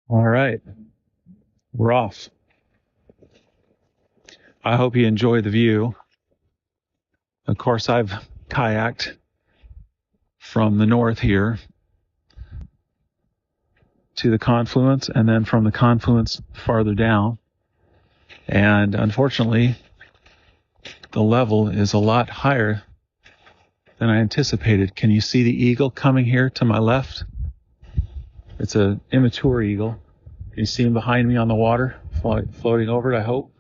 All right, we're off. I hope you enjoy the view. Of course, I've kayaked from the north here to the confluence and then from the confluence farther down. And unfortunately, the level is a lot higher than I anticipated. Can you see the eagle coming here to my left? It's an immature eagle. Can you see him behind me on the water, floating over it, I hope?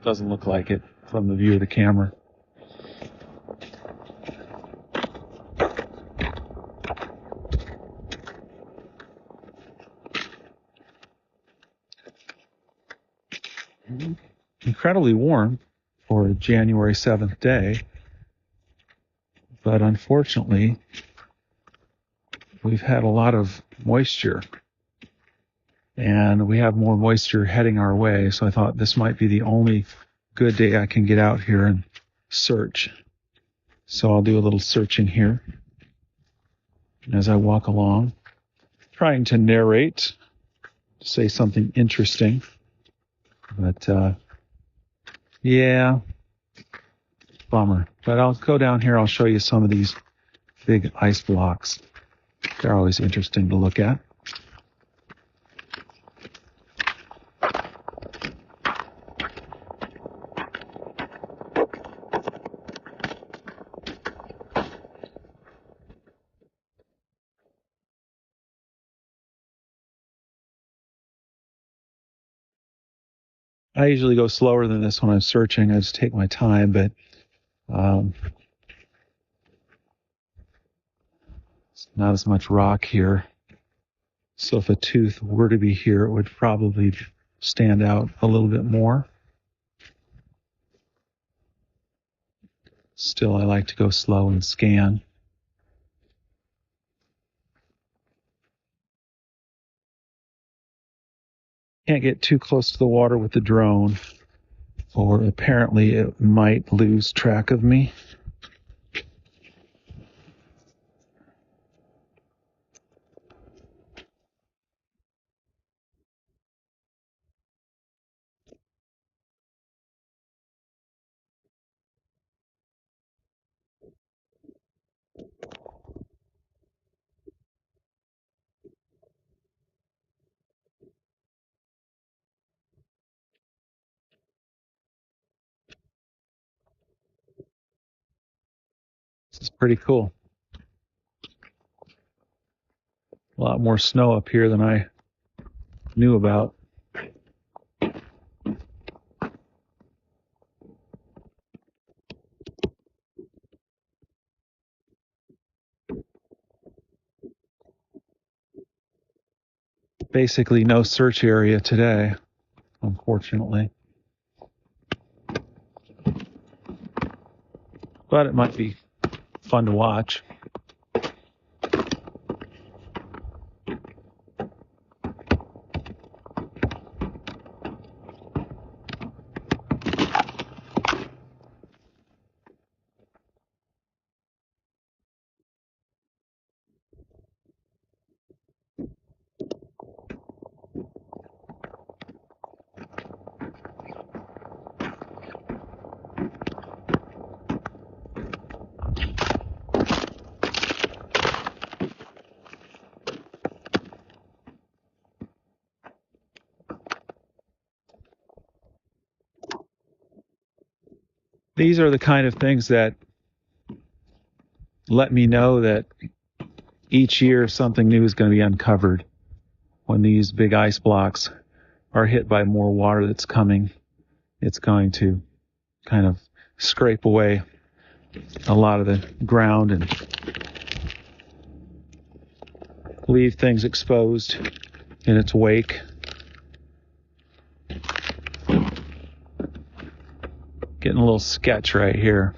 Doesn't look like it from the view of the camera. Incredibly warm for a January 7th day, but unfortunately, we've had a lot of moisture, and we have more moisture heading our way, so I thought this might be the only good day I can get out here and search. So I'll do a little searching here as I walk along, trying to narrate, say something interesting. But, yeah, bummer. But I'll go down here. I'll show you some of these big ice blocks. They're always interesting to look at. I usually go slower than this when I'm searching. I just take my time, but it's not as much rock here. So if a tooth were to be here, it would probably stand out a little bit more. Still, I like to go slow and scan. Can't get too close to the water with the drone, or apparently it might lose track of me. This is pretty cool. A lot more snow up here than I knew about. Basically no search area today, unfortunately. But it might be fun to watch. These are the kind of things that let me know that each year something new is going to be uncovered. When these big ice blocks are hit by more water that's coming, it's going to kind of scrape away a lot of the ground and leave things exposed in its wake. Getting a little sketch right here.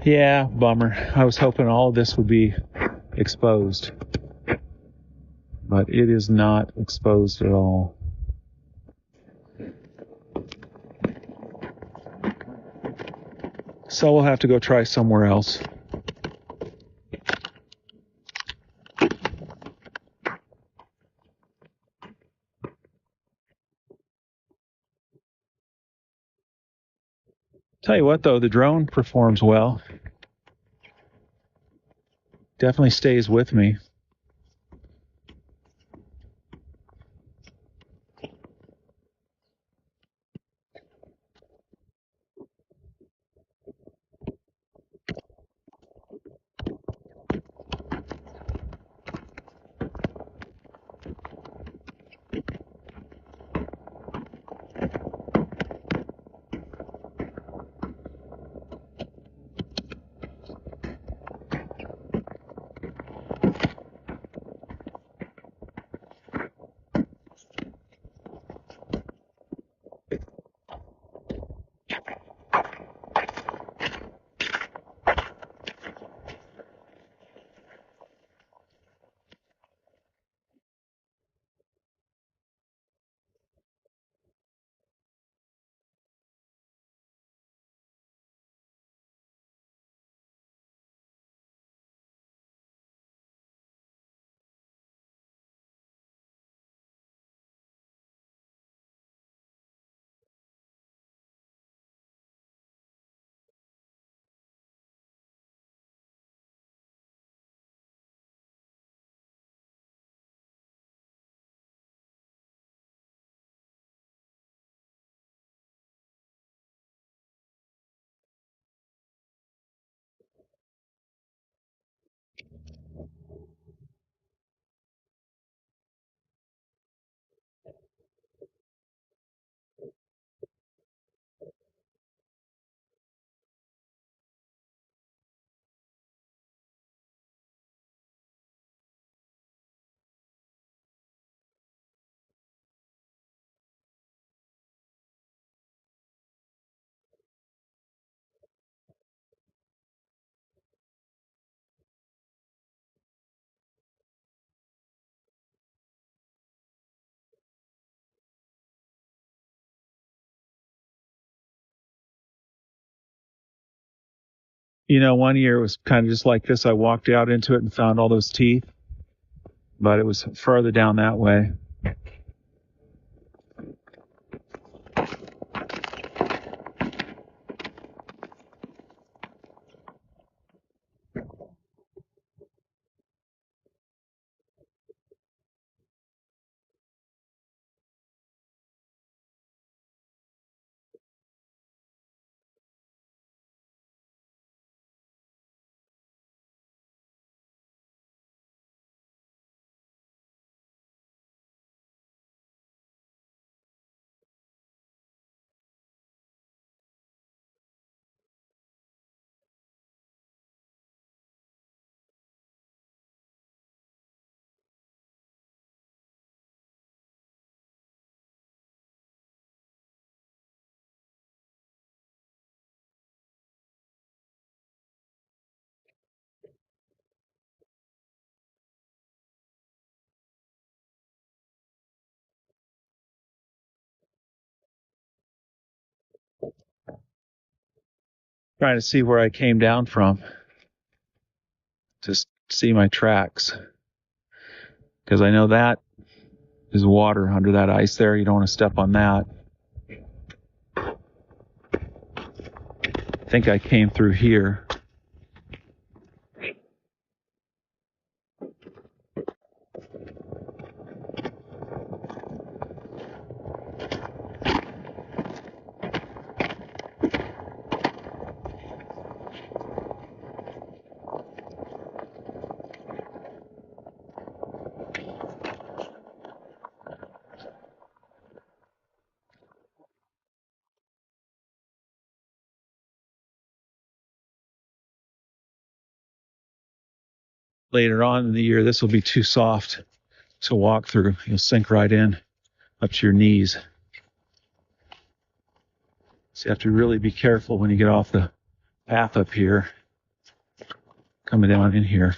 Yeah, bummer. I was hoping all of this would be exposed, but it is not exposed at all. So we'll have to go try somewhere else. Tell you what though, the drone performs well. Definitely stays with me. You know, one year it was kind of just like this. I walked out into it and found all those teeth, but it was further down that way. Trying to see where I came down from to see my tracks, because I know that is water under that ice there. You don't want to step on that. I think I came through here. Later on in the year, this will be too soft to walk through. You'll sink right in up to your knees. So you have to really be careful when you get off the path up here, coming down in here.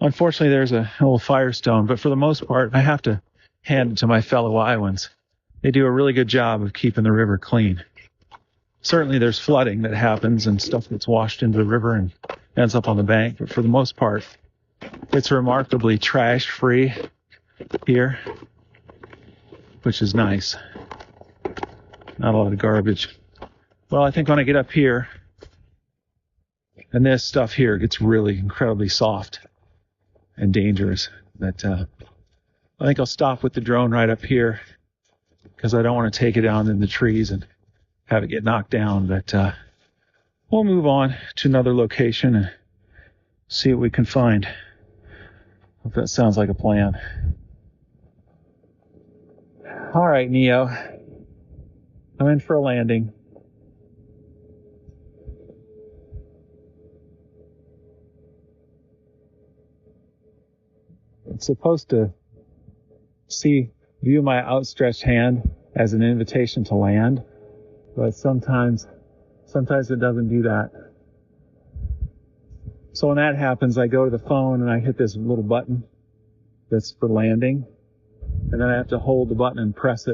Unfortunately, there's a little firestone, but for the most part, I have to hand it to my fellow Iowans. They do a really good job of keeping the river clean. Certainly there's flooding that happens and stuff gets washed into the river and ends up on the bank, but for the most part, it's remarkably trash-free here, which is nice. Not a lot of garbage. Well, I think when I get up here, and this stuff here gets really incredibly soft and dangerous, that I think I'll stop with the drone right up here because I don't want to take it down in the trees and have it get knocked down. But we'll move on to another location and see what we can find. Hope that sounds like a plan. All right, Neo. I'm in for a landing. It's supposed to view my outstretched hand as an invitation to land, but sometimes it doesn't do that. So when that happens, I go to the phone and I hit this little button that's for landing, and then I have to hold the button and press it